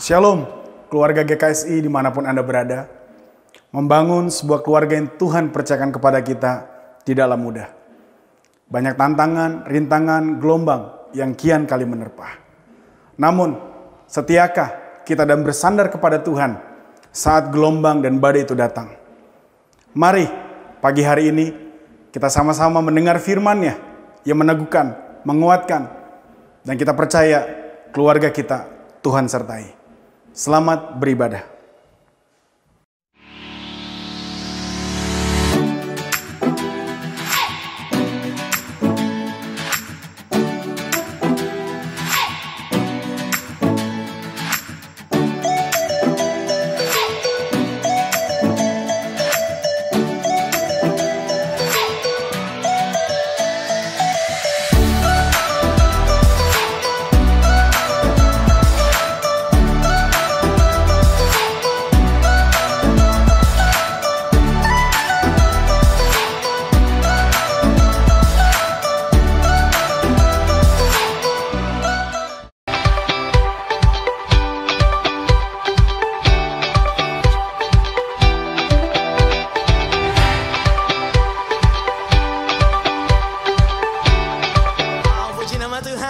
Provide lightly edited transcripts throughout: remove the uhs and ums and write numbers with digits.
Shalom, keluarga GKSI dimanapun Anda berada. Membangun sebuah keluarga yang Tuhan percayakan kepada kita tidaklah mudah. Banyak tantangan, rintangan, gelombang yang kian kali menerpa. Namun, setiakah kita dan bersandar kepada Tuhan saat gelombang dan badai itu datang? Mari, pagi hari ini kita sama-sama mendengar firman-Nya yang meneguhkan, menguatkan, dan kita percaya keluarga kita Tuhan sertai. Selamat beribadah.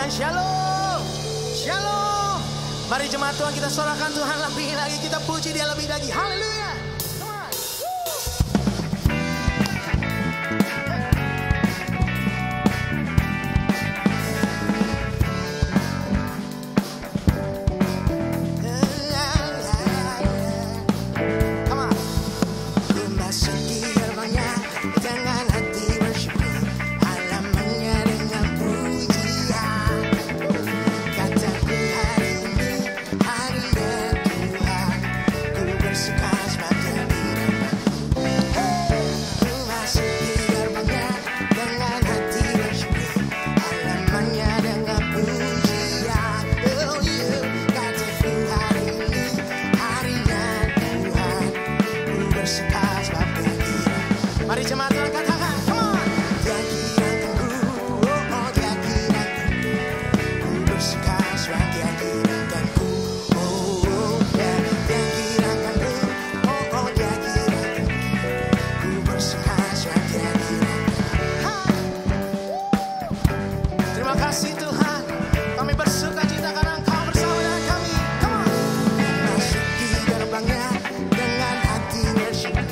Shalom, shalom. Mari jemaat Tuhan kita sorakan Tuhan lebih lagi, kita puji Dia lebih lagi. Haleluya. Mari jemaat Tuhan katakan, come on. Dia kirangkanku, oh dia kirangkanku, ku bersuka sebab dia kirangkanku, oh dia kirangkanku, oh dia kirangkanku, ku bersuka sebab dia kirangkanku. Terima kasih Tuhan, kami bersuka cita karena Engkau bersama dengan kami. Come on. Masuki gerbangnya dengan hati bersyukur.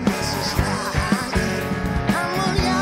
Yesus lah hadir, mulia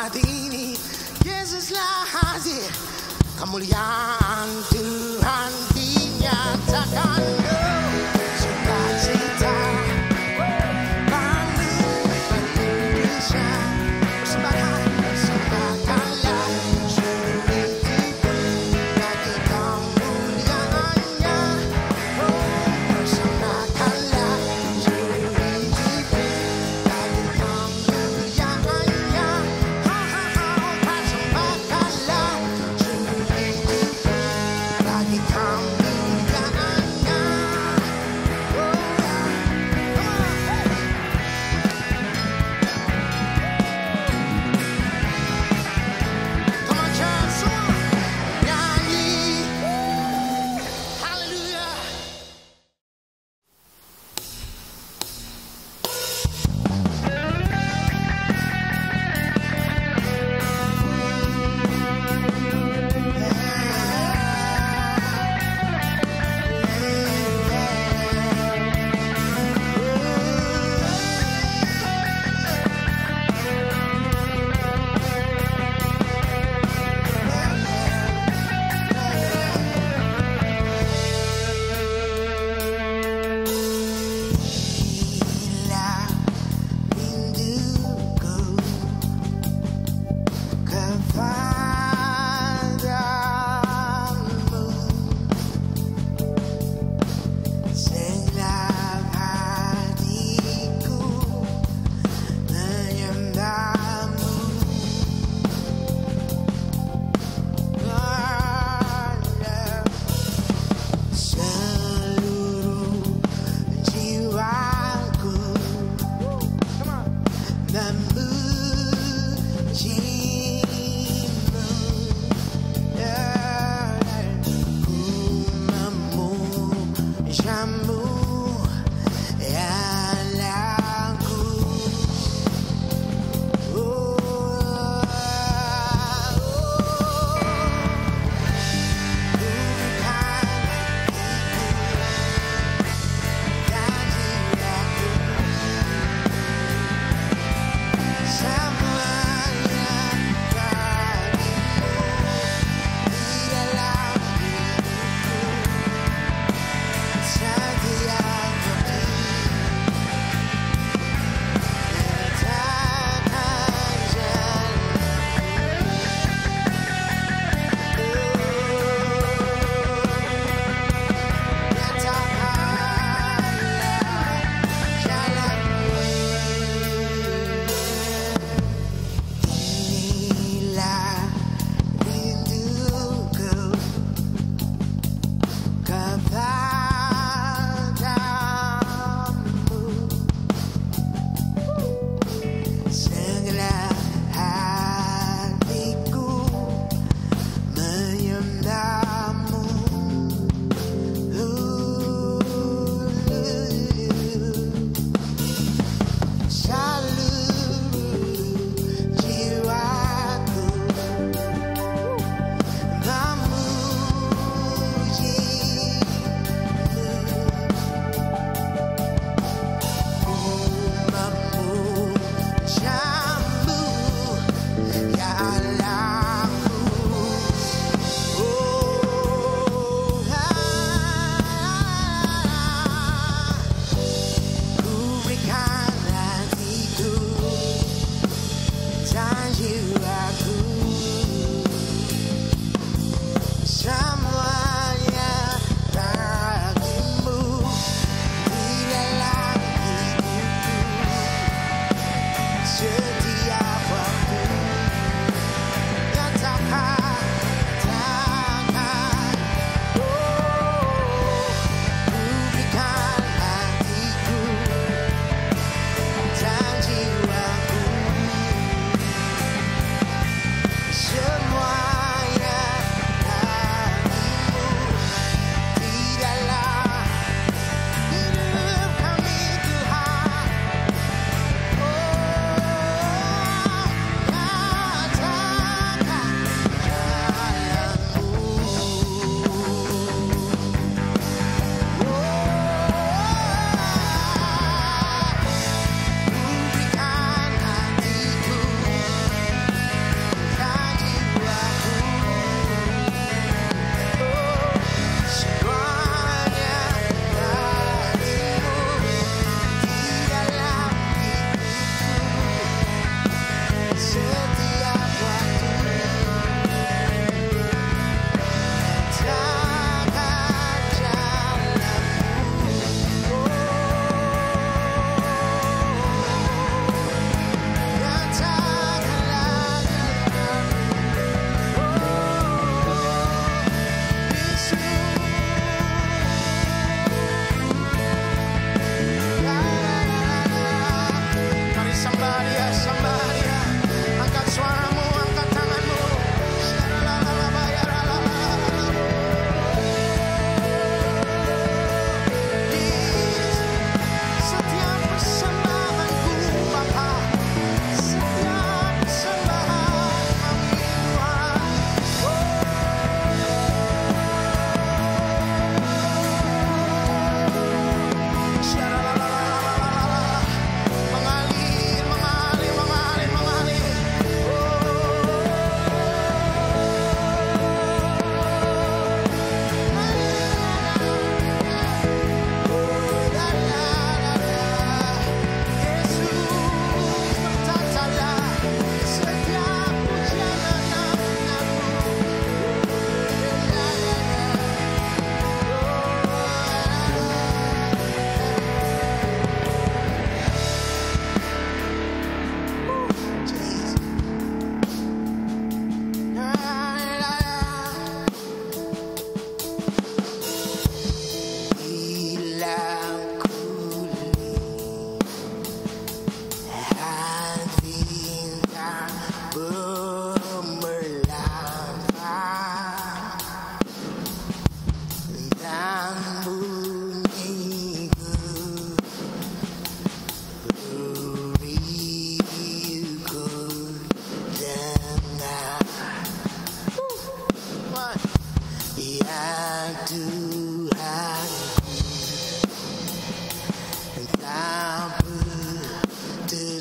hati ini. Yesuslah hadir, kemuliaan Tuhan dinyatakan. Sukacita bangkit Indonesia, persembahkanlah seluruh hidup bagi kemuliaannya. Persembahkanlah seluruh hidup bagi kemuliaannya. Persembahkanlah seluruh hidup bagi kemuliaannya.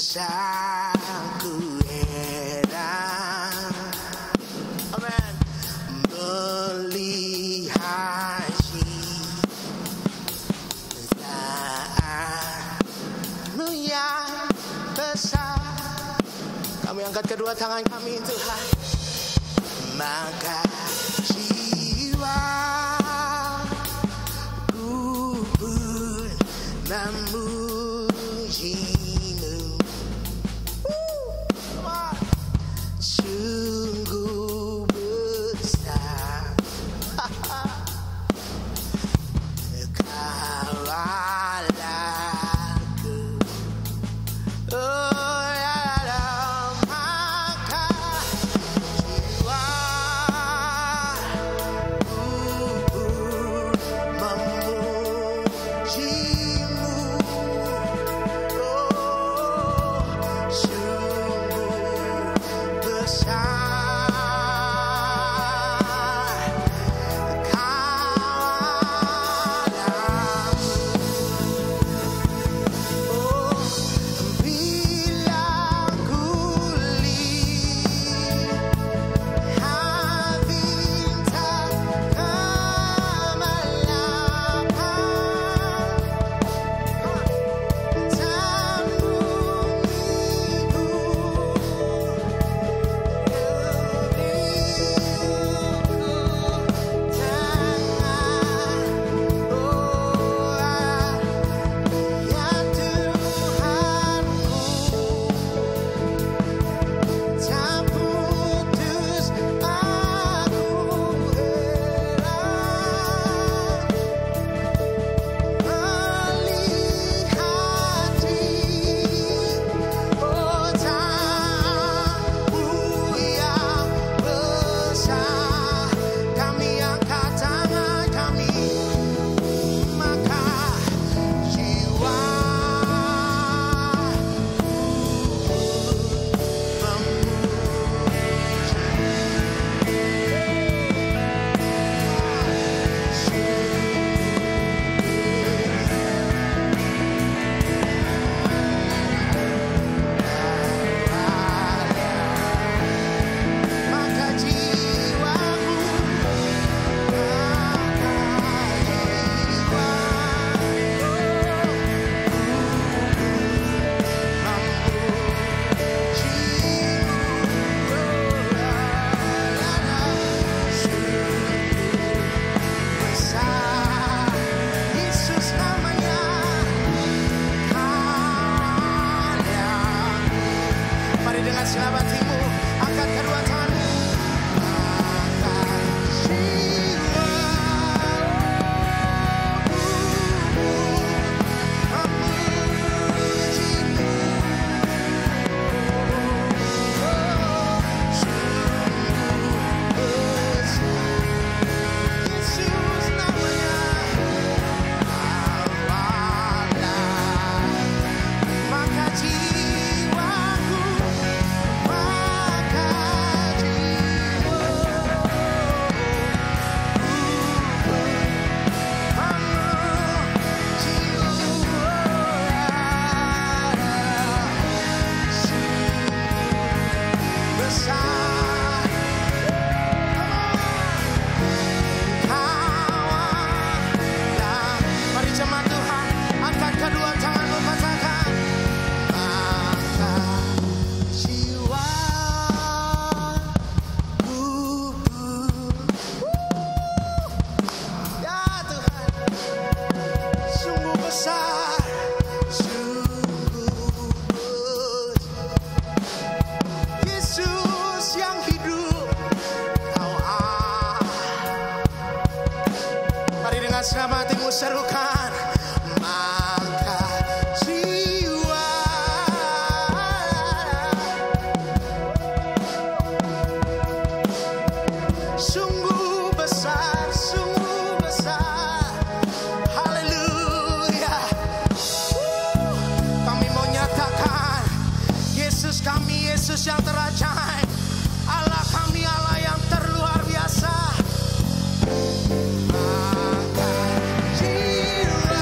bisa ku heran, amen, melihat cinta-Mu yang besar. Kami angkat kedua tangan kami Tuhan, maka jiwaku pun memuji-Mu. Sungguh besar kawalanku. Oh ya Allah, maka jiwaku memuji-Mu. Oh, sungguh besar Sama hatimu serukan, maka jiwa sungguh besar, haleluya. Kami mau nyatakan Yesus kami, Yesus yang terajaib, Allah kami, Allah yang terluar biasa. Jiwa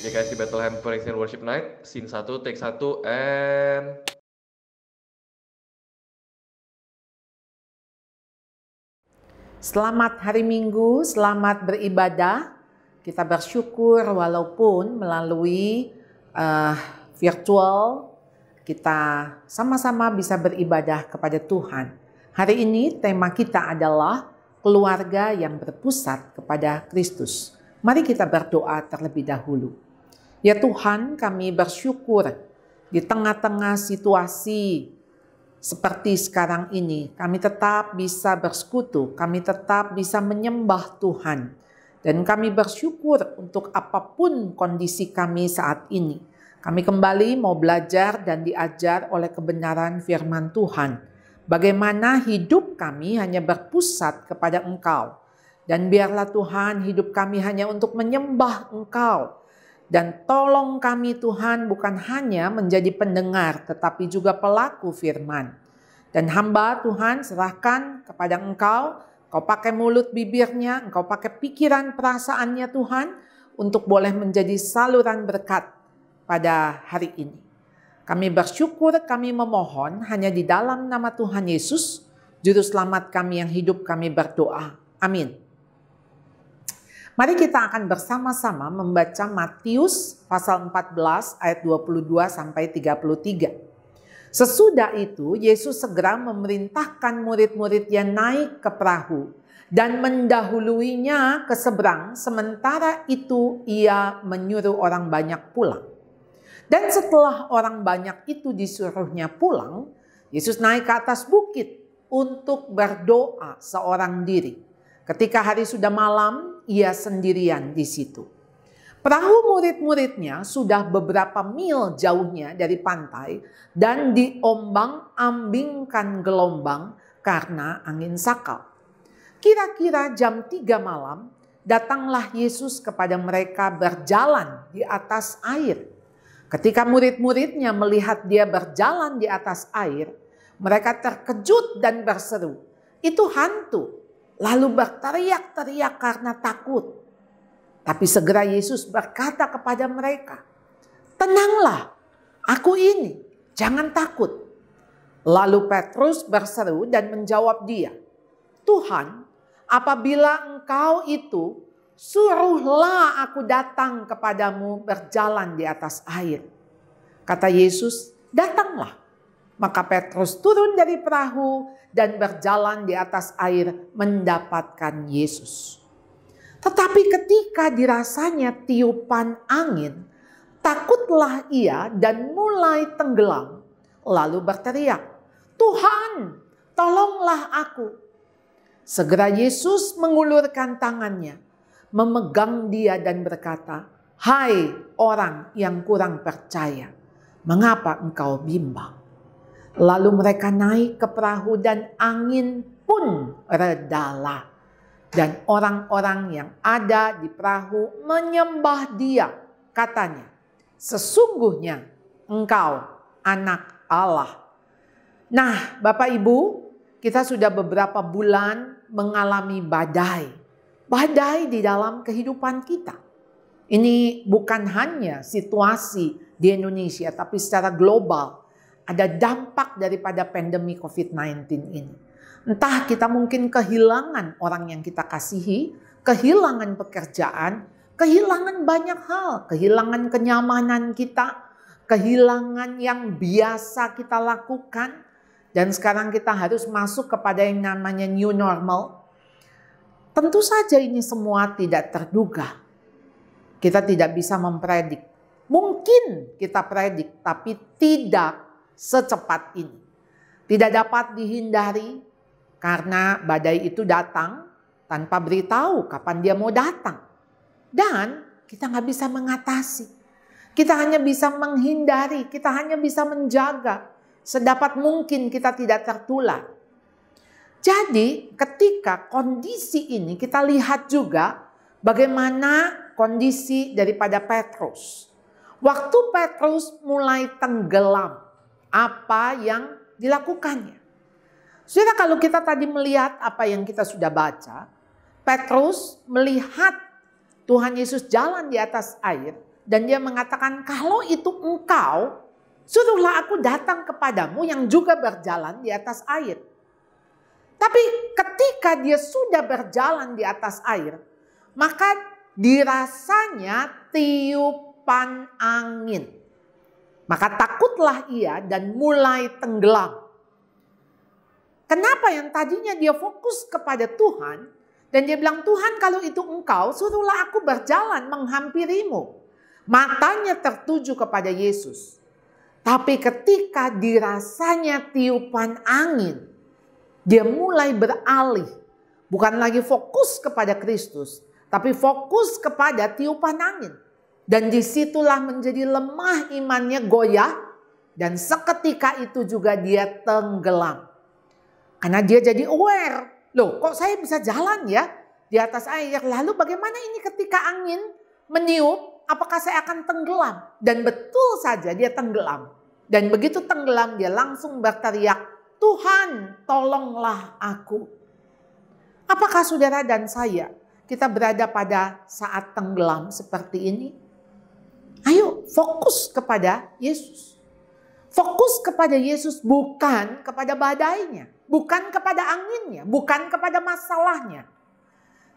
GKSD Bethlehem Praise and Worship Night, scene 1, take 1, and... Selamat hari Minggu, selamat beribadah. Kita bersyukur walaupun melalui virtual kita sama-sama bisa beribadah kepada Tuhan. Hari ini tema kita adalah keluarga yang berpusat kepada Kristus. Mari kita berdoa terlebih dahulu. Ya Tuhan, kami bersyukur di tengah-tengah situasi seperti sekarang ini, kami tetap bisa bersekutu, kami tetap bisa menyembah Tuhan. Dan kami bersyukur untuk apapun kondisi kami saat ini. Kami kembali mau belajar dan diajar oleh kebenaran firman Tuhan. Bagaimana hidup kami hanya berpusat kepada Engkau. Dan biarlah Tuhan hidup kami hanya untuk menyembah Engkau. Dan tolong kami Tuhan bukan hanya menjadi pendengar tetapi juga pelaku firman. Dan hamba Tuhan serahkan kepada Engkau, Engkau pakai mulut bibirnya, Engkau pakai pikiran perasaannya Tuhan untuk boleh menjadi saluran berkat pada hari ini. Kami bersyukur, kami memohon hanya di dalam nama Tuhan Yesus, Juru Selamat kami yang hidup kami berdoa. Amin. Mari kita akan bersama-sama membaca Matius pasal 14 ayat 22 sampai 33. Sesudah itu Yesus segera memerintahkan murid-muridnya naik ke perahu dan mendahuluinya ke seberang, sementara itu ia menyuruh orang banyak pulang. Dan setelah orang banyak itu disuruhnya pulang, Yesus naik ke atas bukit untuk berdoa seorang diri. Ketika hari sudah malam, ia sendirian di situ. Perahu murid-muridnya sudah beberapa mil jauhnya dari pantai dan diombang-ambingkan gelombang karena angin sakal. Kira-kira jam 3 malam, datanglah Yesus kepada mereka berjalan di atas air. Ketika murid-muridnya melihat dia berjalan di atas air, mereka terkejut dan berseru, "Itu hantu!" Lalu berteriak-teriak karena takut. Tapi segera Yesus berkata kepada mereka, "Tenanglah, aku ini, jangan takut." Lalu Petrus berseru dan menjawab dia, "Tuhan, apabila Engkau itu, suruhlah aku datang kepadamu berjalan di atas air." Kata Yesus, "Datanglah." Maka Petrus turun dari perahu dan berjalan di atas air mendapatkan Yesus. Tetapi ketika dirasanya tiupan angin, takutlah ia dan mulai tenggelam. Lalu berteriak, "Tuhan, tolonglah aku." Segera Yesus mengulurkan tangannya, memegang dia dan berkata, "Hai orang yang kurang percaya, mengapa engkau bimbang?" Lalu mereka naik ke perahu dan angin pun redalah. Dan orang-orang yang ada di perahu menyembah dia. Katanya, "Sesungguhnya engkau anak Allah." Nah, Bapak Ibu, kita sudah beberapa bulan mengalami badai. Badai di dalam kehidupan kita. Ini bukan hanya situasi di Indonesia, tapi secara global. Ada dampak daripada pandemi COVID-19 ini. Entah kita mungkin kehilangan orang yang kita kasihi, kehilangan pekerjaan, kehilangan banyak hal, kehilangan kenyamanan kita, kehilangan yang biasa kita lakukan. Dan sekarang kita harus masuk kepada yang namanya new normal. Tentu saja ini semua tidak terduga. Kita tidak bisa mempredik. Mungkin kita predik, tapi tidak secepat ini. Tidak dapat dihindari karena badai itu datang tanpa beritahu kapan dia mau datang. Dan kita nggak bisa mengatasi. Kita hanya bisa menghindari, kita hanya bisa menjaga. Sedapat mungkin kita tidak tertular. Jadi ketika kondisi ini kita lihat juga bagaimana kondisi daripada Petrus. Waktu Petrus mulai tenggelam, apa yang dilakukannya? Saudara, kalau kita tadi melihat apa yang kita sudah baca, Petrus melihat Tuhan Yesus jalan di atas air, dan dia mengatakan, kalau itu engkau, suruhlah aku datang kepadamu yang juga berjalan di atas air. Tapi ketika dia sudah berjalan di atas air, maka dirasanya tiupan angin. Maka takutlah ia dan mulai tenggelam. Kenapa? Yang tadinya dia fokus kepada Tuhan, dan dia bilang, Tuhan kalau itu engkau, suruhlah aku berjalan menghampirimu. Matanya tertuju kepada Yesus. Tapi ketika dirasanya tiupan angin, dia mulai beralih. Bukan lagi fokus kepada Kristus, tapi fokus kepada tiupan angin. Dan disitulah menjadi lemah imannya, goyah. Dan seketika itu juga dia tenggelam. Karena dia jadi aware. Loh, kok saya bisa jalan ya di atas air? Lalu bagaimana ini ketika angin meniup? Apakah saya akan tenggelam? Dan betul saja dia tenggelam. Dan begitu tenggelam dia langsung berteriak, Tuhan tolonglah aku. Apakah saudara dan saya kita berada pada saat tenggelam seperti ini? Ayo fokus kepada Yesus. Fokus kepada Yesus, bukan kepada badainya, bukan kepada anginnya, bukan kepada masalahnya.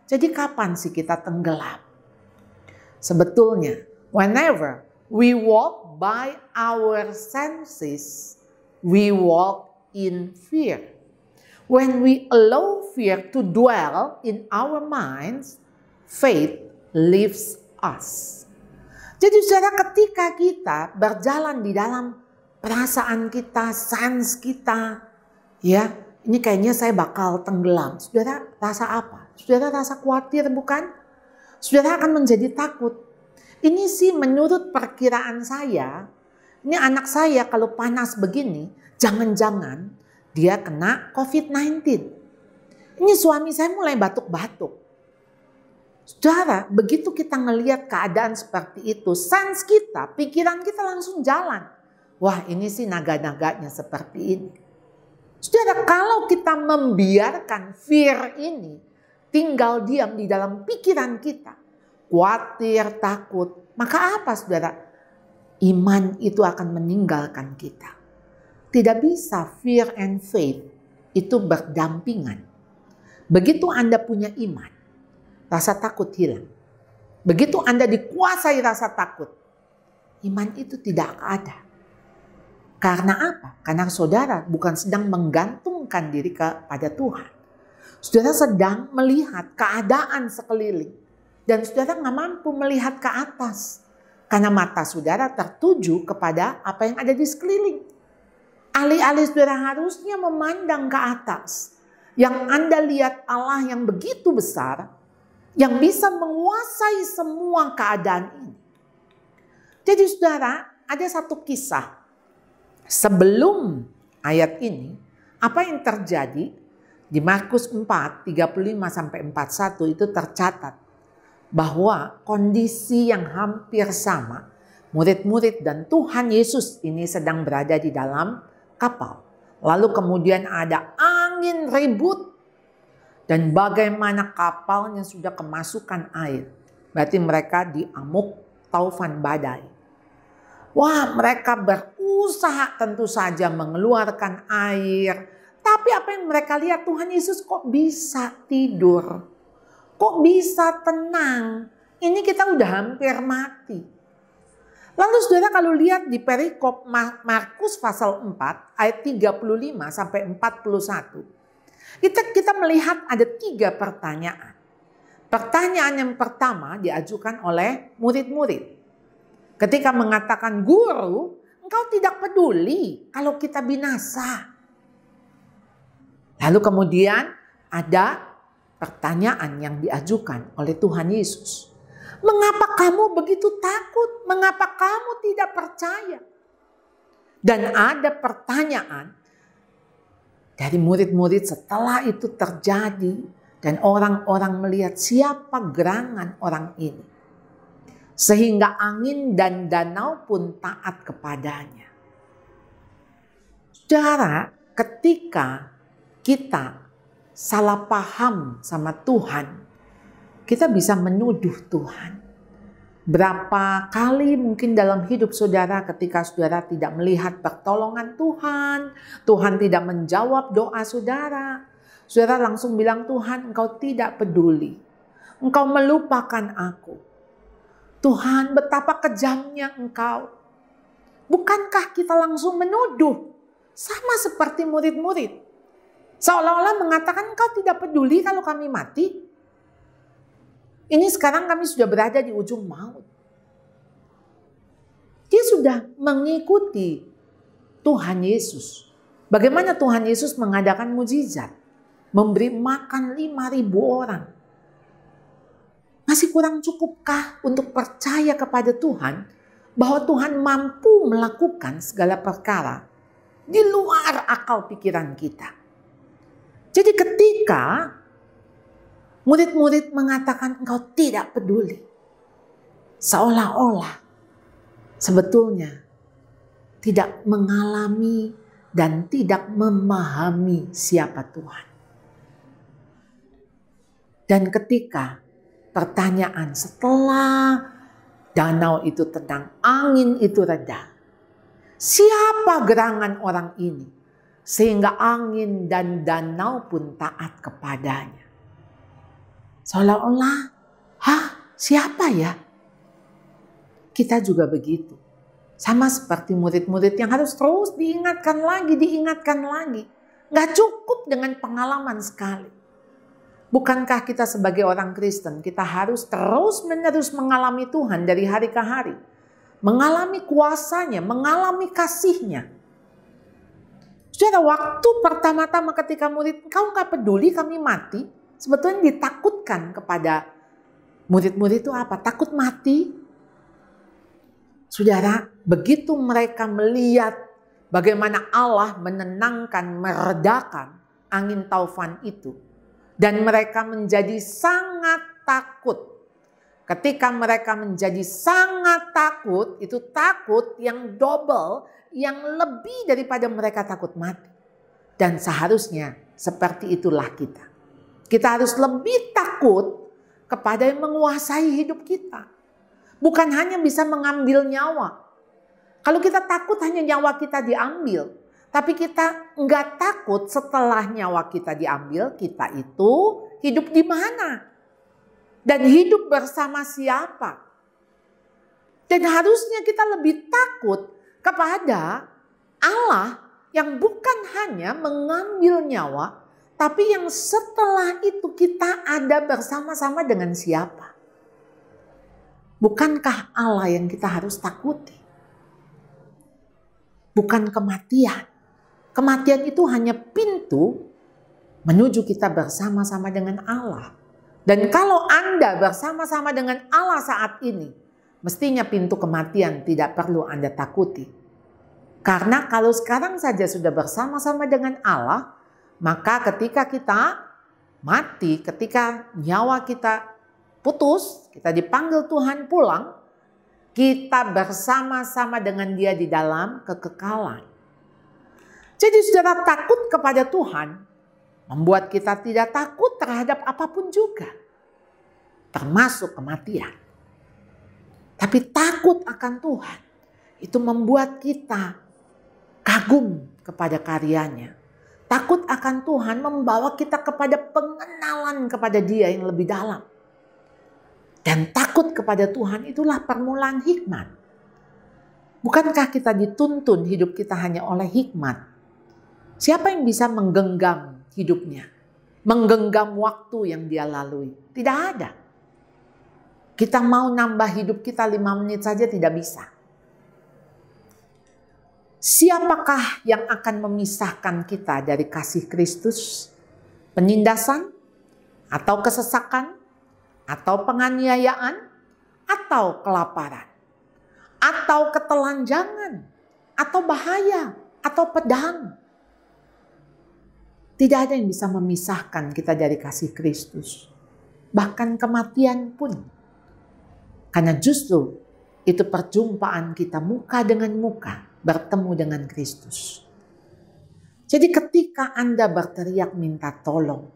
Jadi kapan sih kita tenggelam? Sebetulnya, whenever we walk by our senses, we walk in fear. When we allow fear to dwell in our minds, faith leaves us. Jadi saudara, ketika kita berjalan di dalam perasaan kita, sense kita, ya, ini kayaknya saya bakal tenggelam. Saudara rasa apa? Saudara rasa khawatir bukan? Saudara akan menjadi takut. Ini sih menurut perkiraan saya, ini anak saya kalau panas begini, jangan-jangan dia kena COVID-19. Ini suami saya mulai batuk-batuk. Saudara, begitu kita ngelihat keadaan seperti itu, sense kita, pikiran kita langsung jalan. Wah, ini sih naga-naganya seperti ini. Saudara, kalau kita membiarkan fear ini tinggal diam di dalam pikiran kita, khawatir, takut, maka apa saudara? Iman itu akan meninggalkan kita. Tidak bisa fear and faith itu berdampingan. Begitu Anda punya iman, rasa takut hilang. Begitu Anda dikuasai rasa takut, iman itu tidak ada. Karena apa? Karena saudara bukan sedang menggantungkan diri kepada Tuhan. Saudara sedang melihat keadaan sekeliling. Dan saudara nggak mampu melihat ke atas. Karena mata saudara tertuju kepada apa yang ada di sekeliling. Alih-alih saudara harusnya memandang ke atas. Yang Anda lihat Allah yang begitu besar. Yang bisa menguasai semua keadaan ini. Jadi saudara, ada satu kisah. Sebelum ayat ini, apa yang terjadi di Markus 4, 35-41 itu tercatat bahwa kondisi yang hampir sama, murid-murid dan Tuhan Yesus ini sedang berada di dalam kapal. Lalu kemudian ada angin ribut dan bagaimana kapalnya sudah kemasukan air. Berarti mereka diamuk taufan badai. Wah, mereka berusaha tentu saja mengeluarkan air. Tapi apa yang mereka lihat, Tuhan Yesus kok bisa tidur? Kok bisa tenang? Ini kita udah hampir mati. Lalu saudara kalau lihat di perikop Markus pasal 4 ayat 35-41. Kita melihat ada 3 pertanyaan. Pertanyaan yang pertama diajukan oleh murid-murid. Ketika mengatakan, Guru, engkau tidak peduli kalau kita binasa. Lalu kemudian ada pertanyaan yang diajukan oleh Tuhan Yesus. Mengapa kamu begitu takut? Mengapa kamu tidak percaya? Dan ada pertanyaan dari murid-murid setelah itu terjadi. Dan orang-orang melihat siapa gerangan orang ini. Sehingga angin dan danau pun taat kepadanya. Saudara, ketika kita salah paham sama Tuhan, kita bisa menuduh Tuhan. Berapa kali mungkin dalam hidup saudara ketika saudara tidak melihat pertolongan Tuhan, Tuhan tidak menjawab doa saudara, saudara langsung bilang, Tuhan engkau tidak peduli, engkau melupakan aku. Tuhan betapa kejamnya engkau. Bukankah kita langsung menuduh? Sama seperti murid-murid. Seolah-olah mengatakan engkau tidak peduli kalau kami mati. Ini sekarang kami sudah berada di ujung maut. Dia sudah mengikuti Tuhan Yesus. Bagaimana Tuhan Yesus mengadakan mujizat? Memberi makan 5.000 orang. Masih kurang cukupkah untuk percaya kepada Tuhan bahwa Tuhan mampu melakukan segala perkara di luar akal pikiran kita? Jadi ketika murid-murid mengatakan engkau tidak peduli, seolah-olah sebetulnya tidak mengalami dan tidak memahami siapa Tuhan. Dan ketika pertanyaan setelah danau itu tenang, angin itu reda, siapa gerangan orang ini sehingga angin dan danau pun taat kepadanya? Seolah-olah, siapa ya? Kita juga begitu. Sama seperti murid-murid yang harus terus diingatkan lagi. Gak cukup dengan pengalaman sekali. Bukankah kita sebagai orang Kristen, kita harus terus-menerus mengalami Tuhan dari hari ke hari. Mengalami kuasanya, mengalami kasihnya. Saudara, waktu pertama-tama ketika murid, kau gak peduli kami mati. Sebetulnya ditakutkan kepada murid-murid itu apa? Takut mati. Saudara, begitu mereka melihat bagaimana Allah menenangkan, meredakan angin taufan itu. Dan mereka menjadi sangat takut. Ketika mereka menjadi sangat takut, itu takut yang double, yang lebih daripada mereka takut mati. Dan seharusnya seperti itulah kita. Kita harus lebih takut kepada yang menguasai hidup kita. Bukan hanya bisa mengambil nyawa. Kalau kita takut hanya nyawa kita diambil. Tapi kita nggak takut setelah nyawa kita diambil, kita itu hidup di mana? Dan hidup bersama siapa? Dan harusnya kita lebih takut kepada Allah yang bukan hanya mengambil nyawa, tapi yang setelah itu kita ada bersama-sama dengan siapa? Bukankah Allah yang kita harus takuti? Bukan kematian. Kematian itu hanya pintu menuju kita bersama-sama dengan Allah. Dan kalau Anda bersama-sama dengan Allah saat ini, mestinya pintu kematian tidak perlu Anda takuti. Karena kalau sekarang saja sudah bersama-sama dengan Allah, maka ketika kita mati, ketika nyawa kita putus, kita dipanggil Tuhan pulang, kita bersama-sama dengan Dia di dalam kekekalan. Jadi saudara, takut kepada Tuhan membuat kita tidak takut terhadap apapun juga, termasuk kematian. Tapi takut akan Tuhan itu membuat kita kagum kepada karyanya. Takut akan Tuhan membawa kita kepada pengenalan kepada Dia yang lebih dalam. Dan takut kepada Tuhan itulah permulaan hikmat. Bukankah kita dituntun hidup kita hanya oleh hikmat? Siapa yang bisa menggenggam hidupnya? Menggenggam waktu yang dia lalui? Tidak ada. Kita mau nambah hidup kita 5 menit saja tidak bisa. Siapakah yang akan memisahkan kita dari kasih Kristus? Penindasan? Atau kesesakan? Atau penganiayaan? Atau kelaparan? Atau ketelanjangan? Atau bahaya? Atau pedang? Tidak ada yang bisa memisahkan kita dari kasih Kristus. Bahkan kematian pun. Karena justru itu perjumpaan kita muka dengan muka. Bertemu dengan Kristus. Jadi ketika Anda berteriak minta tolong.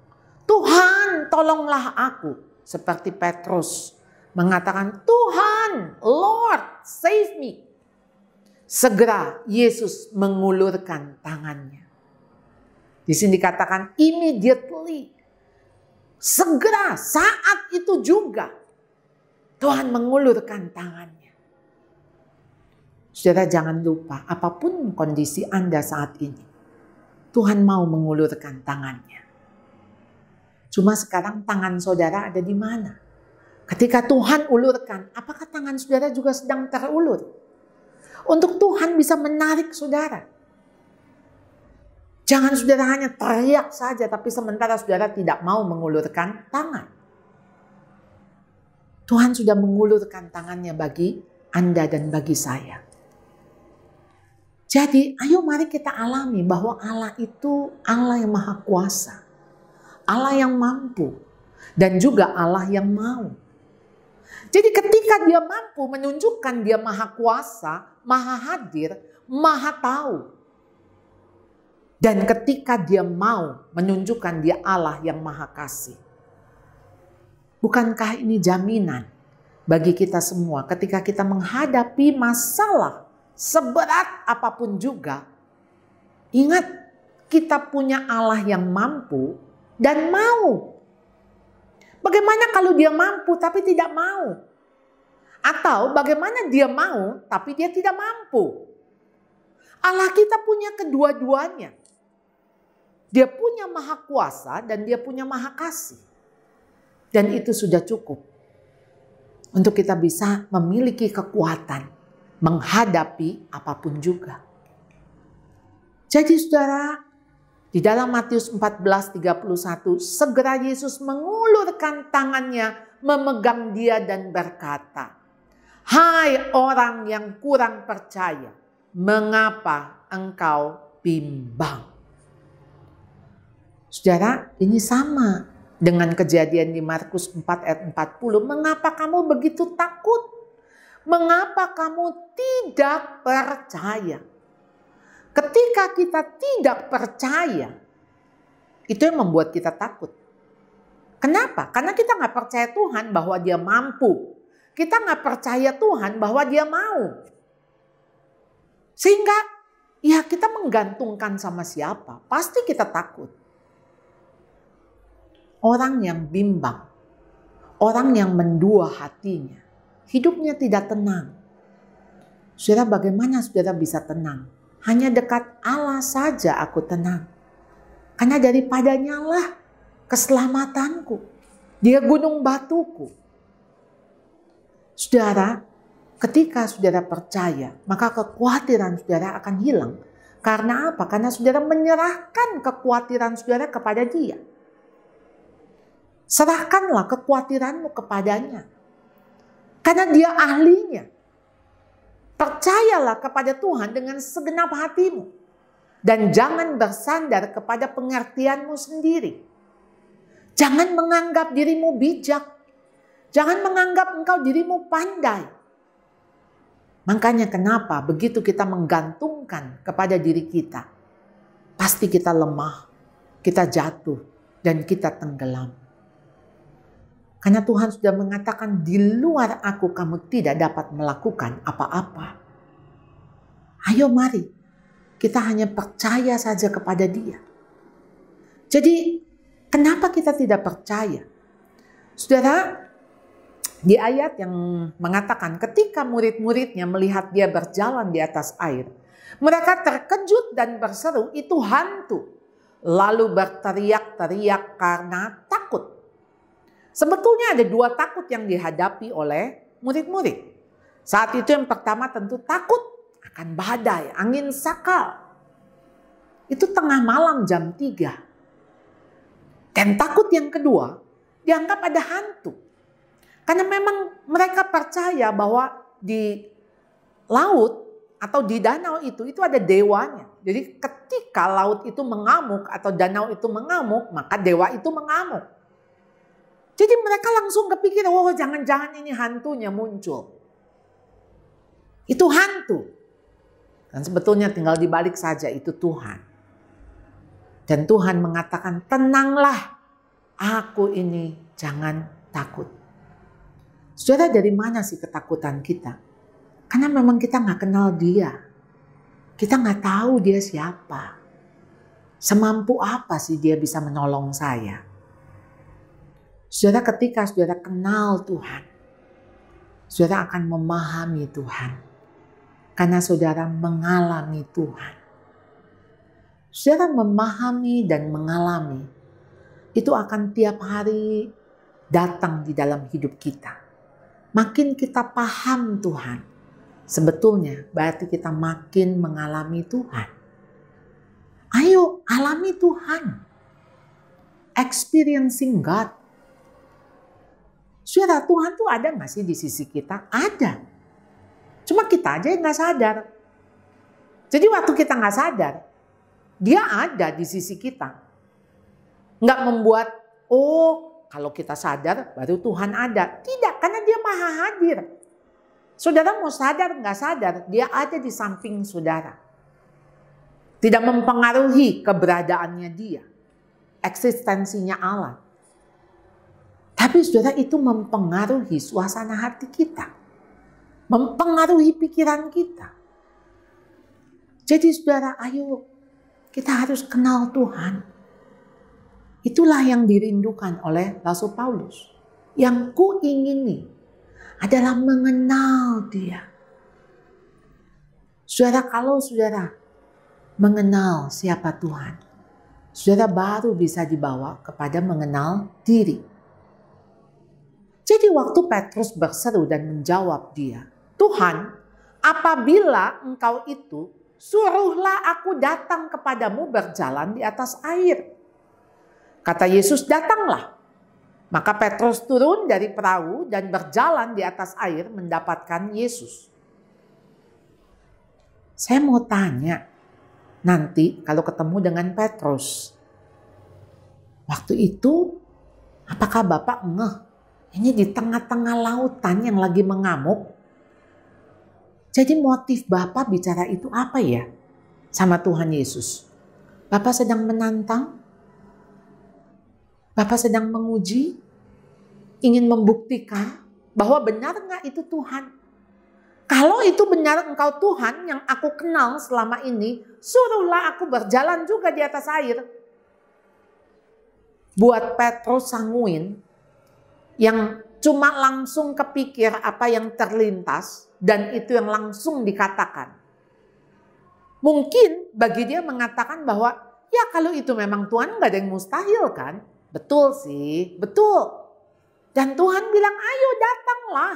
Tuhan tolonglah aku. Seperti Petrus mengatakan, Tuhan Tuhan, Lord, save me. Segera Yesus mengulurkan tangannya. Di sini dikatakan immediately. Segera, saat itu juga Tuhan mengulurkan tangannya. Saudara, jangan lupa, apapun kondisi Anda saat ini, Tuhan mau mengulurkan tangannya. Cuma sekarang tangan saudara ada di mana? Ketika Tuhan ulurkan, apakah tangan saudara juga sedang terulur? Untuk Tuhan bisa menarik saudara. Jangan saudara hanya teriak saja, tapi sementara saudara tidak mau mengulurkan tangan. Tuhan sudah mengulurkan tangannya bagi Anda dan bagi saya. Jadi ayo mari kita alami bahwa Allah itu Allah yang maha kuasa. Allah yang mampu. Dan juga Allah yang mau. Jadi ketika dia mampu menunjukkan dia maha kuasa, maha hadir, maha tahu. Dan ketika dia mau menunjukkan dia Allah yang maha kasih. Bukankah ini jaminan bagi kita semua ketika kita menghadapi masalah seberat apapun juga. Ingat, kita punya Allah yang mampu dan mau. Bagaimana kalau dia mampu tapi tidak mau? Atau bagaimana dia mau tapi dia tidak mampu? Allah kita punya kedua-duanya. Dia punya maha kuasa dan dia punya maha kasih. Dan itu sudah cukup untuk kita bisa memiliki kekuatan menghadapi apapun juga. Jadi saudara, di dalam Matius 14:31, segera Yesus mengulurkan tangannya, memegang dia dan berkata, "Hai orang yang kurang percaya, mengapa engkau bimbang?" Saudara, ini sama dengan kejadian di Markus 4 ayat 40. Mengapa kamu begitu takut? Mengapa kamu tidak percaya? Ketika kita tidak percaya, itu yang membuat kita takut. Kenapa? Karena kita nggak percaya Tuhan bahwa dia mampu. Kita nggak percaya Tuhan bahwa dia mau. Sehingga ya kita menggantungkan sama siapa? Pasti kita takut. Orang yang bimbang, orang yang mendua hatinya, hidupnya tidak tenang. Saudara, bagaimana saudara bisa tenang? Hanya dekat Allah saja aku tenang. Karena daripadanya lah keselamatanku. Dia gunung batuku. Saudara, ketika saudara percaya, maka kekhawatiran saudara akan hilang. Karena apa? Karena saudara menyerahkan kekhawatiran saudara kepada Dia. Serahkanlah kekhawatiranmu kepadanya. Karena Dia ahlinya. Percayalah kepada Tuhan dengan segenap hatimu. Dan jangan bersandar kepada pengertianmu sendiri. Jangan menganggap dirimu bijak. Jangan menganggap engkau dirimu pandai. Makanya kenapa begitu kita menggantungkan kepada diri kita, pasti kita lemah, kita jatuh, dan kita tenggelam. Karena Tuhan sudah mengatakan di luar aku kamu tidak dapat melakukan apa-apa. Ayo mari kita hanya percaya saja kepada Dia. Jadi kenapa kita tidak percaya? Saudara, di ayat yang mengatakan ketika murid-muridnya melihat Dia berjalan di atas air, mereka terkejut dan berseru, "Itu hantu." Lalu berteriak-teriak karena takut. Sebetulnya ada dua takut yang dihadapi oleh murid-murid. Saat itu yang pertama tentu takut akan badai, angin sakal. Itu tengah malam jam 3. Dan takut yang kedua dianggap ada hantu. Karena memang mereka percaya bahwa di laut atau di danau itu ada dewanya. Jadi ketika laut itu mengamuk atau danau itu mengamuk, maka dewa itu mengamuk. Jadi mereka langsung kepikir, oh jangan-jangan ini hantunya muncul. Itu hantu. Dan sebetulnya tinggal dibalik saja, itu Tuhan. Dan Tuhan mengatakan, tenanglah, aku ini jangan takut. Saudara, dari mana sih ketakutan kita? Karena memang kita nggak kenal dia. Kita nggak tahu dia siapa. Semampu apa sih dia bisa menolong saya? Saudara, ketika saudara kenal Tuhan, saudara akan memahami Tuhan. Karena saudara mengalami Tuhan. Saudara memahami dan mengalami, itu akan tiap hari datang di dalam hidup kita. Makin kita paham Tuhan, sebetulnya berarti kita makin mengalami Tuhan. Ayo alami Tuhan. Experiencing God. Saudara, Tuhan tuh ada gak sih di sisi kita? Ada. Cuma kita aja yang gak sadar. Jadi waktu kita gak sadar, dia ada di sisi kita. Gak membuat, kalau kita sadar baru Tuhan ada. Tidak, karena dia maha hadir. Saudara mau sadar nggak sadar, dia ada di samping saudara. Tidak mempengaruhi keberadaannya dia. Eksistensinya Allah. Tapi saudara, itu mempengaruhi suasana hati kita. Mempengaruhi pikiran kita. Jadi saudara, ayo kita harus kenal Tuhan. Itulah yang dirindukan oleh Rasul Paulus. Yang kuingini adalah mengenal dia. Saudara, kalau saudara mengenal siapa Tuhan, saudara baru bisa dibawa kepada mengenal diri. Jadi waktu Petrus berseru dan menjawab dia, Tuhan, apabila engkau itu, suruhlah aku datang kepadamu berjalan di atas air. Kata Yesus, datanglah. Maka Petrus turun dari perahu dan berjalan di atas air mendapatkan Yesus. Saya mau tanya, nanti kalau ketemu dengan Petrus, waktu itu apakah Bapak ngeh? Ini di tengah-tengah lautan yang lagi mengamuk. Jadi motif Bapak bicara itu apa ya sama Tuhan Yesus? Bapak sedang menantang? Bapak sedang menguji, ingin membuktikan bahwa benar nggak itu Tuhan. Kalau itu benar engkau Tuhan yang aku kenal selama ini, suruhlah aku berjalan juga di atas air. Buat Petrus sanguin yang cuma langsung kepikir apa yang terlintas dan itu yang langsung dikatakan. Mungkin bagi dia mengatakan bahwa ya kalau itu memang Tuhan nggak ada yang mustahil kan. Betul sih, betul. Dan Tuhan bilang, ayo datanglah.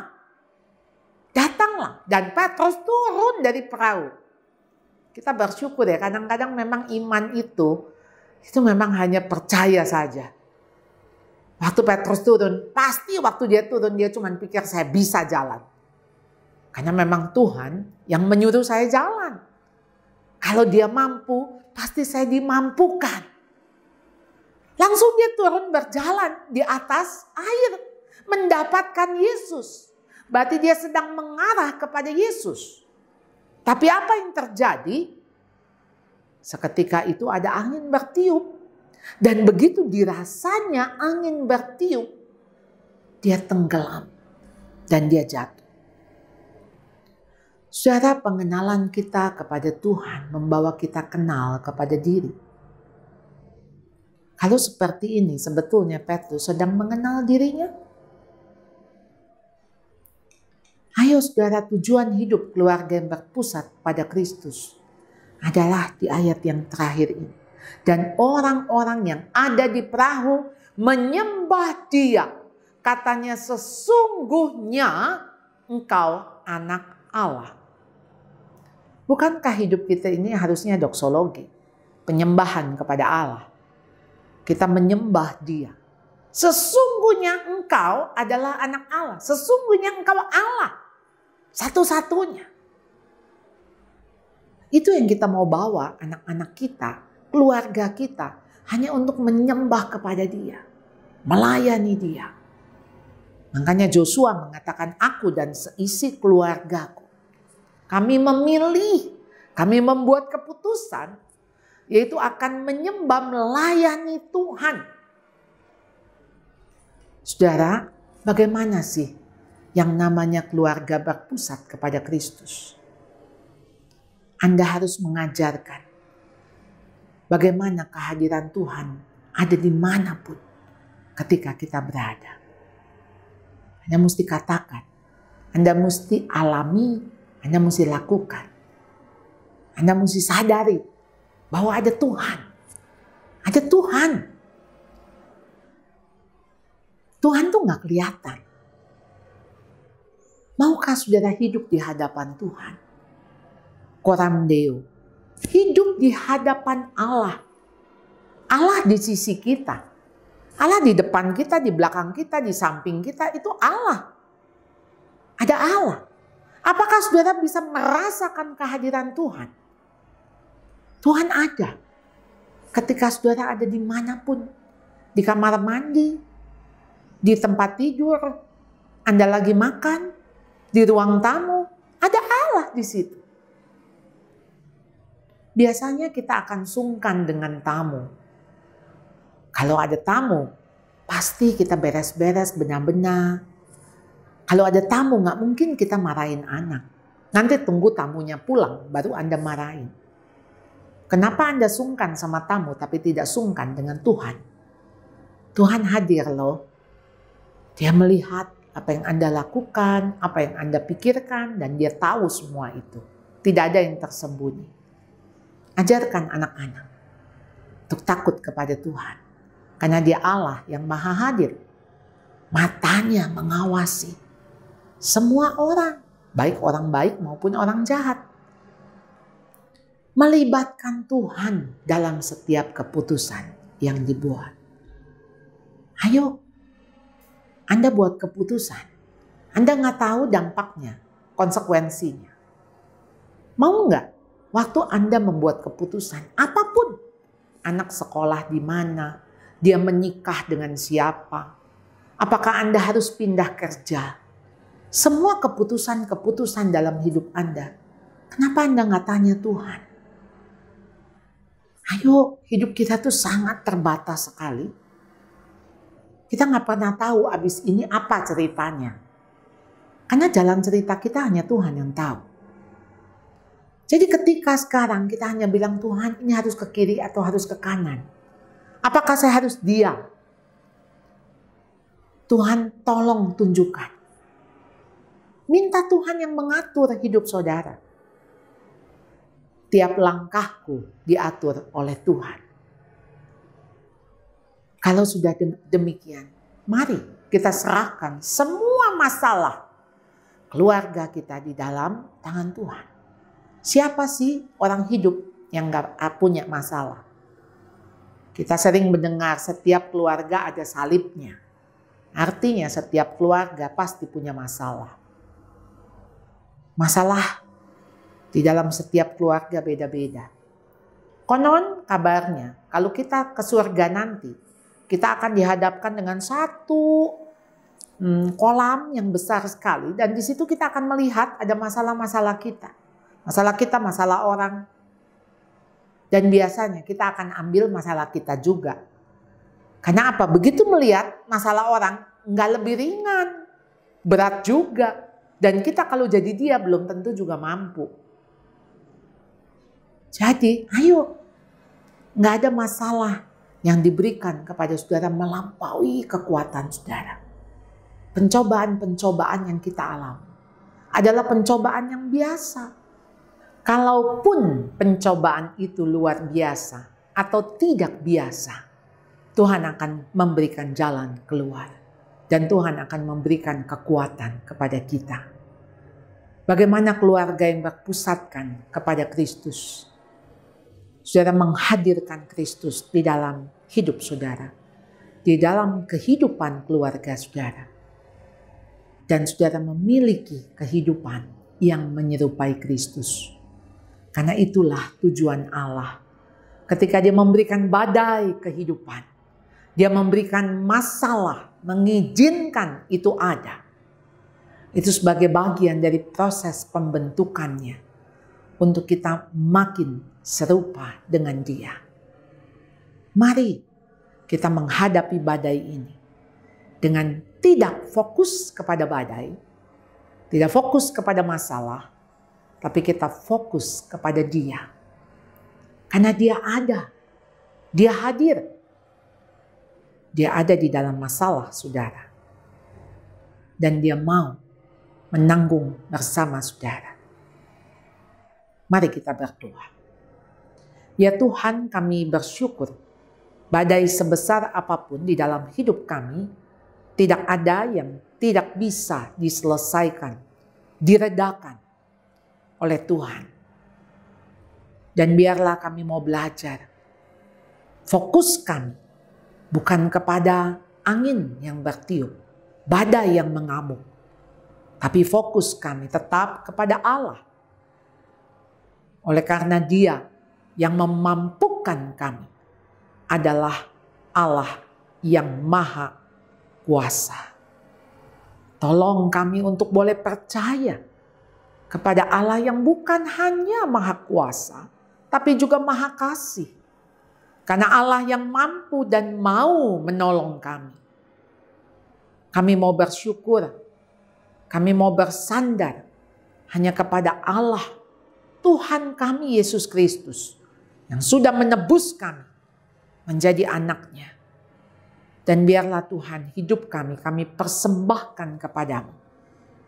Datanglah. Dan Petrus turun dari perahu. Kita bersyukur ya, kadang-kadang memang iman itu memang hanya percaya saja. Waktu Petrus turun, pasti waktu dia turun dia cuma pikir saya bisa jalan. Karena memang Tuhan yang menyuruh saya jalan. Kalau dia mampu, pasti saya dimampukan. Langsung dia turun berjalan di atas air. Mendapatkan Yesus. Berarti dia sedang mengarah kepada Yesus. Tapi apa yang terjadi? Seketika itu ada angin bertiup. Dan begitu dirasanya angin bertiup, dia tenggelam. Dan dia jatuh. Saudara, pengenalan kita kepada Tuhan membawa kita kenal kepada diri. Kalau seperti ini sebetulnya Petrus sedang mengenal dirinya. Ayo saudara, tujuan hidup keluarga yang berpusat pada Kristus adalah di ayat yang terakhir ini. Dan orang-orang yang ada di perahu menyembah dia. Katanya sesungguhnya engkau anak Allah. Bukankah hidup kita ini harusnya doksologi? Penyembahan kepada Allah. Kita menyembah dia. Sesungguhnya engkau adalah anak Allah. Sesungguhnya engkau Allah. Satu-satunya. Itu yang kita mau bawa anak-anak kita, keluarga kita. Hanya untuk menyembah kepada dia. Melayani dia. Makanya Joshua mengatakan, aku dan seisi keluargaku. Kami memilih, kami membuat keputusan. Yaitu akan menyembah, melayani Tuhan. Saudara, bagaimana sih yang namanya keluarga berpusat kepada Kristus. Anda harus mengajarkan bagaimana kehadiran Tuhan ada dimanapun ketika kita berada. Anda mesti katakan, Anda mesti alami, Anda mesti lakukan. Anda mesti sadari bahwa ada Tuhan. Ada Tuhan. Tuhan tuh gak kelihatan. Maukah saudara hidup di hadapan Tuhan? Coram Deo. Hidup di hadapan Allah. Allah di sisi kita. Allah di depan kita, di belakang kita, di samping kita, itu Allah. Ada Allah. Apakah saudara bisa merasakan kehadiran Tuhan? Tuhan ada. Ketika saudara ada dimanapun, di kamar mandi, di tempat tidur, Anda lagi makan, di ruang tamu, ada Allah di situ. Biasanya kita akan sungkan dengan tamu. Kalau ada tamu, pasti kita beres-beres benar-benar. Kalau ada tamu, nggak mungkin kita marahin anak. Nanti tunggu tamunya pulang, baru Anda marahin. Kenapa Anda sungkan sama tamu, tapi tidak sungkan dengan Tuhan? Tuhan hadir loh. Dia melihat apa yang Anda lakukan, apa yang Anda pikirkan, dan dia tahu semua itu. Tidak ada yang tersembunyi. Ajarkan anak-anak untuk takut kepada Tuhan. Karena dia Allah yang maha hadir. Matanya mengawasi semua orang. Baik orang baik maupun orang jahat. Melibatkan Tuhan dalam setiap keputusan yang dibuat. Ayo. Anda buat keputusan. Anda nggak tahu dampaknya, konsekuensinya. Mau nggak? Waktu Anda membuat keputusan, apapun. Anak sekolah di mana? Dia menikah dengan siapa? Apakah Anda harus pindah kerja? Semua keputusan-keputusan dalam hidup Anda. Kenapa Anda nggak tanya Tuhan? Ayo, hidup kita tuh sangat terbatas sekali. Kita nggak pernah tahu abis ini apa ceritanya. Karena jalan cerita kita hanya Tuhan yang tahu. Jadi ketika sekarang kita hanya bilang Tuhan ini harus ke kiri atau harus ke kanan. Apakah saya harus diam? Tuhan tolong tunjukkan. Minta Tuhan yang mengatur hidup saudara. Tiap langkahku diatur oleh Tuhan. Kalau sudah demikian, mari kita serahkan semua masalah keluarga kita di dalam tangan Tuhan. Siapa sih orang hidup yang gak punya masalah? Kita sering mendengar setiap keluarga ada salibnya. Artinya setiap keluarga pasti punya masalah. Masalah di dalam setiap keluarga beda-beda. Konon kabarnya kalau kita ke surga nanti, kita akan dihadapkan dengan satu kolam yang besar sekali. Dan di situ kita akan melihat ada masalah-masalah kita. Masalah kita, masalah orang. Dan biasanya kita akan ambil masalah kita juga. Karena apa? Begitu melihat masalah orang, nggak lebih ringan. Berat juga. Dan kita kalau jadi dia belum tentu juga mampu. Jadi ayo. Nggak ada masalah yang diberikan kepada saudara melampaui kekuatan saudara. Pencobaan-pencobaan yang kita alami adalah pencobaan yang biasa. Kalaupun pencobaan itu luar biasa atau tidak biasa, Tuhan akan memberikan jalan keluar. Dan Tuhan akan memberikan kekuatan kepada kita. Bagaimana keluarga yang berpusatkan kepada Kristus? Saudara menghadirkan Kristus di dalam hidup saudara. Di dalam kehidupan keluarga saudara. Dan saudara memiliki kehidupan yang menyerupai Kristus. Karena itulah tujuan Allah. Ketika dia memberikan badai kehidupan. Dia memberikan masalah, mengizinkan itu ada. Itu sebagai bagian dari proses pembentukannya. Untuk kita makin serupa dengan dia. Mari kita menghadapi badai ini. Dengan tidak fokus kepada badai. Tidak fokus kepada masalah, tapi kita fokus kepada Dia. Karena Dia ada, Dia hadir. Dia ada di dalam masalah saudara. Dan Dia mau menanggung bersama saudara. Mari kita berdoa. Ya Tuhan, kami bersyukur badai sebesar apapun di dalam hidup kami, tidak ada yang tidak bisa diselesaikan, diredakan oleh Tuhan. Dan biarlah kami mau belajar. Fokus kami bukan kepada angin yang bertiup, badai yang mengamuk. Tapi fokus kami tetap kepada Allah. Oleh karena Dia yang memampukan kami adalah Allah yang maha kuasa. Tolong kami untuk boleh percaya kepada Allah yang bukan hanya maha kuasa, tapi juga maha kasih. Karena Allah yang mampu dan mau menolong kami. Kami mau bersyukur, kami mau bersandar hanya kepada Allah, Tuhan kami Yesus Kristus, yang sudah menebus kami menjadi anaknya. Dan biarlah Tuhan hidup kami persembahkan kepadamu.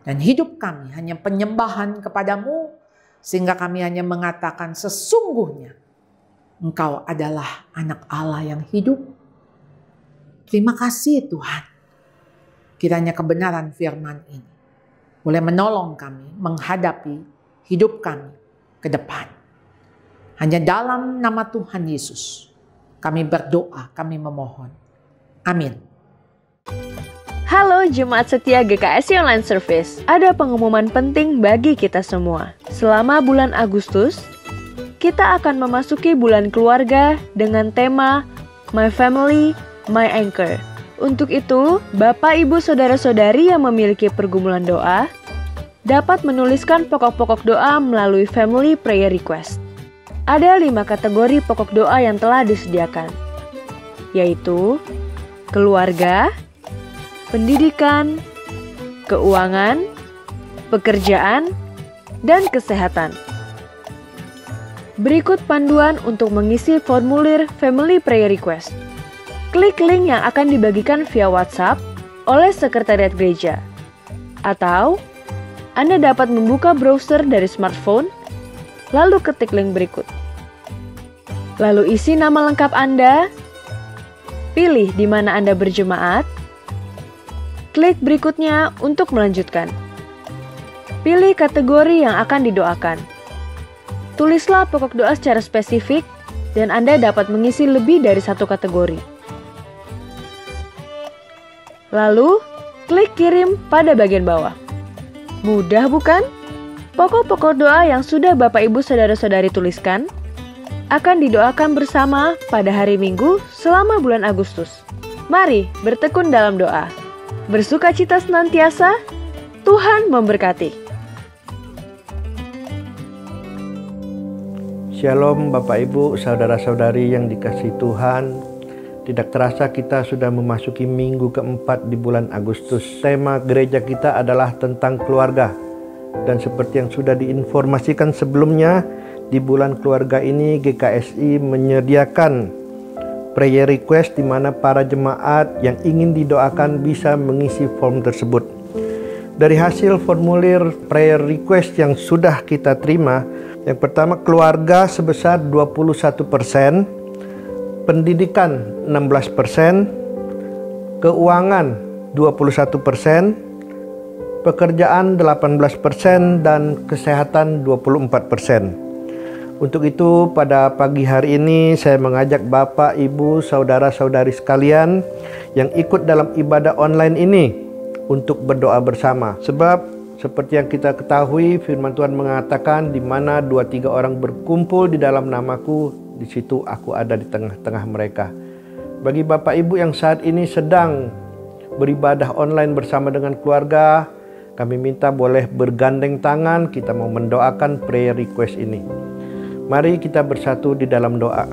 Dan hidup kami hanya penyembahan kepadamu, sehingga kami hanya mengatakan sesungguhnya Engkau adalah anak Allah yang hidup. Terima kasih Tuhan. Kiranya kebenaran firman ini boleh menolong kami menghadapi hidup kami ke depan. Hanya dalam nama Tuhan Yesus kami berdoa, kami memohon. Amin. Halo Jemaat Setia GKSI Online Service, ada pengumuman penting bagi kita semua. Selama bulan Agustus, kita akan memasuki bulan keluarga dengan tema My Family, My Anchor. Untuk itu, Bapak, Ibu, Saudara-saudari yang memiliki pergumulan doa dapat menuliskan pokok-pokok doa melalui Family Prayer Request. Ada 5 kategori pokok doa yang telah disediakan, yaitu keluarga, pendidikan, keuangan, pekerjaan, dan kesehatan. Berikut panduan untuk mengisi formulir Family Prayer Request. Klik link yang akan dibagikan via WhatsApp oleh Sekretariat Gereja. Atau Anda dapat membuka browser dari smartphone, lalu ketik link berikut. Lalu isi nama lengkap Anda, pilih di mana Anda berjemaat, klik berikutnya untuk melanjutkan. Pilih kategori yang akan didoakan. Tulislah pokok doa secara spesifik dan Anda dapat mengisi lebih dari 1 kategori. Lalu, klik kirim pada bagian bawah. Mudah bukan? Pokok-pokok doa yang sudah Bapak Ibu Saudara-saudari tuliskan akan didoakan bersama pada hari Minggu selama bulan Agustus. Mari bertekun dalam doa. Bersukacita senantiasa, Tuhan memberkati. Shalom Bapak Ibu, Saudara-saudari yang dikasihi Tuhan. Tidak terasa kita sudah memasuki minggu keempat di bulan Agustus. Tema gereja kita adalah tentang keluarga. Dan seperti yang sudah diinformasikan sebelumnya, di bulan keluarga ini GKSI menyediakan prayer request di mana para jemaat yang ingin didoakan bisa mengisi form tersebut. Dari hasil formulir prayer request yang sudah kita terima, yang pertama keluarga sebesar 21%, pendidikan 16%, keuangan 21%, pekerjaan 18%, dan kesehatan 24%. Untuk itu pada pagi hari ini saya mengajak Bapak, Ibu, Saudara-saudari sekalian yang ikut dalam ibadah online ini untuk berdoa bersama. Sebab seperti yang kita ketahui firman Tuhan mengatakan di mana 2-3 orang berkumpul di dalam namaku, di situ aku ada di tengah-tengah mereka. Bagi Bapak Ibu yang saat ini sedang beribadah online bersama dengan keluarga, kami minta boleh bergandeng tangan, kita mau mendoakan prayer request ini. Mari kita bersatu di dalam doa.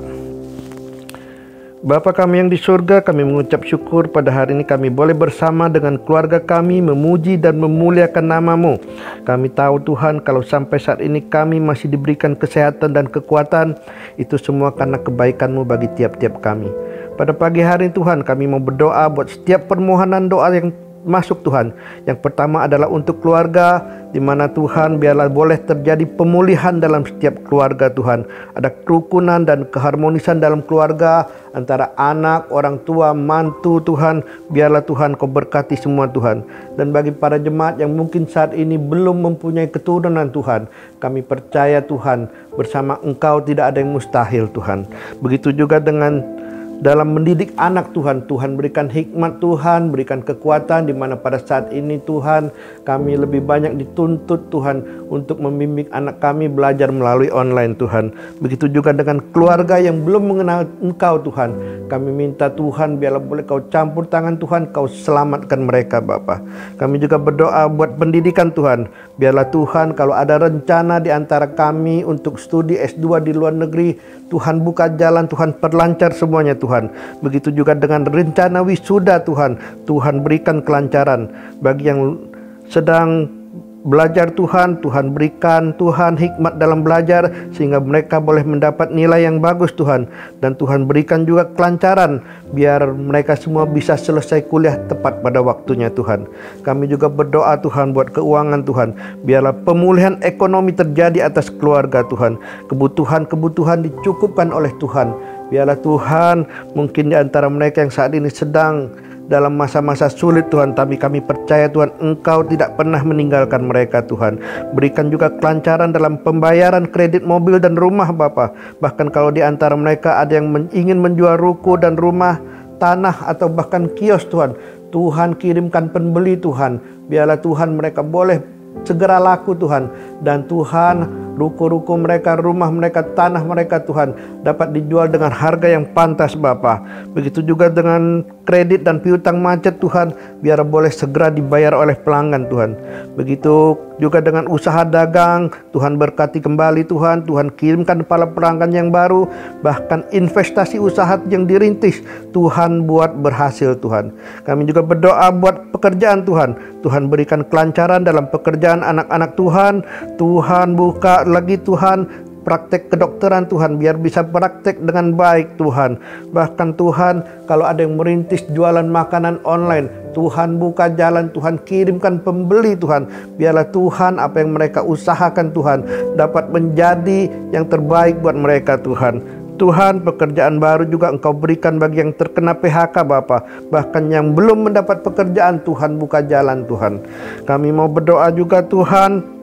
Bapa kami yang di surga, kami mengucap syukur pada hari ini kami boleh bersama dengan keluarga kami memuji dan memuliakan nama-Mu. Kami tahu Tuhan, kalau sampai saat ini kami masih diberikan kesehatan dan kekuatan, itu semua karena kebaikan-Mu bagi tiap-tiap kami. Pada pagi hari Tuhan, kami mau berdoa buat setiap permohonan doa yang masuk Tuhan. Yang pertama adalah untuk keluarga, di mana Tuhan biarlah boleh terjadi pemulihan dalam setiap keluarga Tuhan. Ada kerukunan dan keharmonisan dalam keluarga antara anak, orang tua, mantu Tuhan. Biarlah Tuhan Kau berkati semua Tuhan. Dan bagi para jemaat yang mungkin saat ini belum mempunyai keturunan Tuhan, kami percaya Tuhan, bersama Engkau tidak ada yang mustahil Tuhan. Begitu juga dengan dalam mendidik anak Tuhan, Tuhan berikan hikmat Tuhan, berikan kekuatan, di mana pada saat ini Tuhan kami lebih banyak dituntut Tuhan untuk membimbing anak kami belajar melalui online Tuhan. Begitu juga dengan keluarga yang belum mengenal Engkau Tuhan, kami minta Tuhan biarlah boleh Kau campur tangan Tuhan, Kau selamatkan mereka Bapa. Kami juga berdoa buat pendidikan Tuhan, biarlah Tuhan kalau ada rencana di antara kami untuk studi S2 di luar negeri, Tuhan buka jalan, Tuhan perlancar semuanya Tuhan. Begitu juga dengan rencana wisuda Tuhan, Tuhan berikan kelancaran. Bagi yang sedang belajar Tuhan, Tuhan berikan Tuhan hikmat dalam belajar sehingga mereka boleh mendapat nilai yang bagus Tuhan. Dan Tuhan berikan juga kelancaran biar mereka semua bisa selesai kuliah tepat pada waktunya Tuhan. Kami juga berdoa Tuhan buat keuangan Tuhan, biarlah pemulihan ekonomi terjadi atas keluarga Tuhan. Kebutuhan-kebutuhan dicukupkan oleh Tuhan. Biarlah Tuhan, mungkin di antara mereka yang saat ini sedang dalam masa-masa sulit Tuhan, tapi kami percaya Tuhan, Engkau tidak pernah meninggalkan mereka Tuhan. Berikan juga kelancaran dalam pembayaran kredit mobil dan rumah Bapa. Bahkan kalau di antara mereka ada yang ingin menjual ruko dan rumah, tanah atau bahkan kios Tuhan, Tuhan kirimkan pembeli Tuhan. Biarlah Tuhan mereka boleh segera laku Tuhan. Dan Tuhan, ruko-ruko mereka, rumah mereka, tanah mereka Tuhan dapat dijual dengan harga yang pantas Bapa. Begitu juga dengan kredit dan piutang macet Tuhan, biar boleh segera dibayar oleh pelanggan Tuhan. Begitu juga dengan usaha dagang, Tuhan berkati kembali Tuhan. Tuhan kirimkan para pelanggan yang baru. Bahkan investasi usaha yang dirintis, Tuhan buat berhasil Tuhan. Kami juga berdoa buat pekerjaan Tuhan. Tuhan berikan kelancaran dalam pekerjaan anak-anak Tuhan. Tuhan buka lagi Tuhan praktek kedokteran Tuhan, biar bisa praktek dengan baik Tuhan. Bahkan Tuhan, kalau ada yang merintis jualan makanan online, Tuhan buka jalan, Tuhan kirimkan pembeli Tuhan. Biarlah Tuhan apa yang mereka usahakan Tuhan dapat menjadi yang terbaik buat mereka Tuhan. Tuhan, pekerjaan baru juga Engkau berikan bagi yang terkena PHK Bapa. Bahkan yang belum mendapat pekerjaan, Tuhan buka jalan Tuhan. Kami mau berdoa juga Tuhan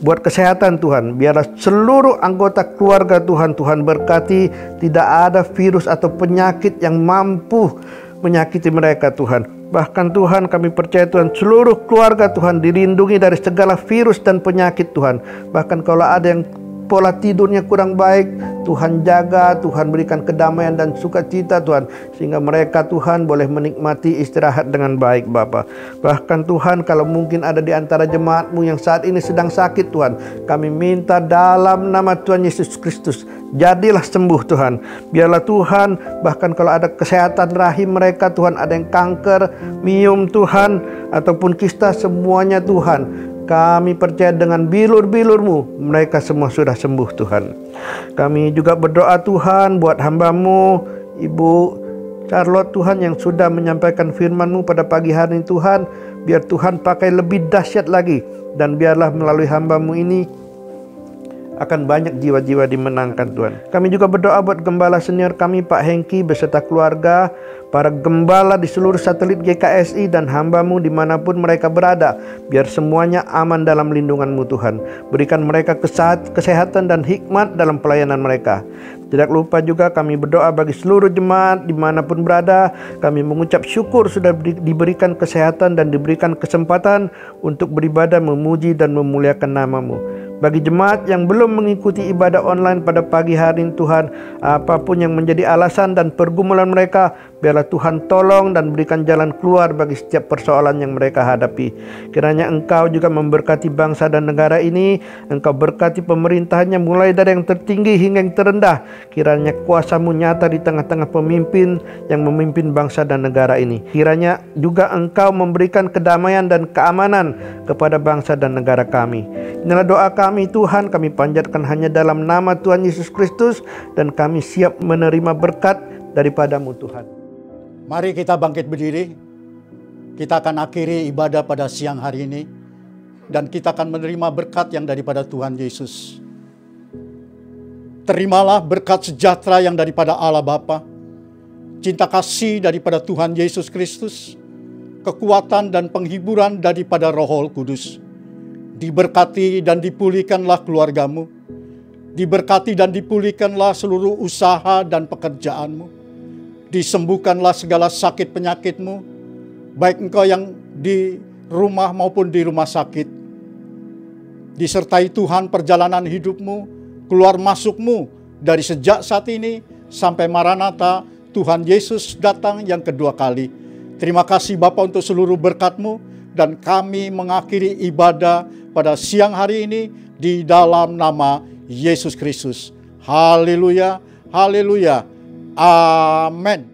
buat kesehatan Tuhan. Biarlah seluruh anggota keluarga Tuhan, Tuhan berkati. Tidak ada virus atau penyakit yang mampu menyakiti mereka Tuhan. Bahkan Tuhan, kami percaya Tuhan, seluruh keluarga Tuhan dilindungi dari segala virus dan penyakit Tuhan. Bahkan kalau ada yang pola tidurnya kurang baik, Tuhan jaga, Tuhan berikan kedamaian dan sukacita Tuhan, sehingga mereka Tuhan boleh menikmati istirahat dengan baik Bapa. Bahkan Tuhan, kalau mungkin ada di antara jemaat-Mu yang saat ini sedang sakit Tuhan, kami minta dalam nama Tuhan Yesus Kristus, jadilah sembuh Tuhan. Biarlah Tuhan, bahkan kalau ada kesehatan rahim mereka Tuhan, ada yang kanker, miom Tuhan, ataupun kista, semuanya Tuhan, kami percaya dengan bilur-bilur-Mu mereka semua sudah sembuh Tuhan. Kami juga berdoa Tuhan buat hamba-Mu Ibu Charlotte Tuhan, yang sudah menyampaikan firman-Mu pada pagi hari ini Tuhan. Biar Tuhan pakai lebih dahsyat lagi, dan biarlah melalui hamba-Mu ini akan banyak jiwa-jiwa dimenangkan Tuhan. Kami juga berdoa buat gembala senior kami Pak Hengki beserta keluarga, para gembala di seluruh satelit GKSI dan hamba-Mu dimanapun mereka berada. Biar semuanya aman dalam lindungan-Mu Tuhan. Berikan mereka kesehatan dan hikmat dalam pelayanan mereka. Tidak lupa juga kami berdoa bagi seluruh jemaat dimanapun berada. Kami mengucap syukur sudah diberikan kesehatan dan diberikan kesempatan untuk beribadah, memuji dan memuliakan nama-Mu. Bagi jemaat yang belum mengikuti ibadah online pada pagi hari ini Tuhan, apapun yang menjadi alasan dan pergumulan mereka, Biarlah Tuhan tolong dan berikan jalan keluar bagi setiap persoalan yang mereka hadapi. Kiranya Engkau juga memberkati bangsa dan negara ini. Engkau berkati pemerintahannya mulai dari yang tertinggi hingga yang terendah. Kiranya kuasa-Mu nyata di tengah-tengah pemimpin yang memimpin bangsa dan negara ini. Kiranya juga Engkau memberikan kedamaian dan keamanan kepada bangsa dan negara kami. Inilah doa kami Tuhan, kami panjatkan hanya dalam nama Tuhan Yesus Kristus, dan kami siap menerima berkat daripada-Mu Tuhan. Mari kita bangkit berdiri. Kita akan akhiri ibadah pada siang hari ini, dan kita akan menerima berkat yang daripada Tuhan Yesus. Terimalah berkat sejahtera yang daripada Allah Bapa, cinta kasih daripada Tuhan Yesus Kristus, kekuatan dan penghiburan daripada Roh Kudus. Diberkati dan dipulihkanlah keluargamu. Diberkati dan dipulihkanlah seluruh usaha dan pekerjaanmu. Disembuhkanlah segala sakit penyakitmu, baik engkau yang di rumah maupun di rumah sakit. Disertai Tuhan perjalanan hidupmu, keluar masukmu dari sejak saat ini sampai Maranatha, Tuhan Yesus datang yang kedua kali. Terima kasih Bapa untuk seluruh berkat-Mu, dan kami mengakhiri ibadah pada siang hari ini di dalam nama Yesus Kristus. Haleluya, haleluya. Amin.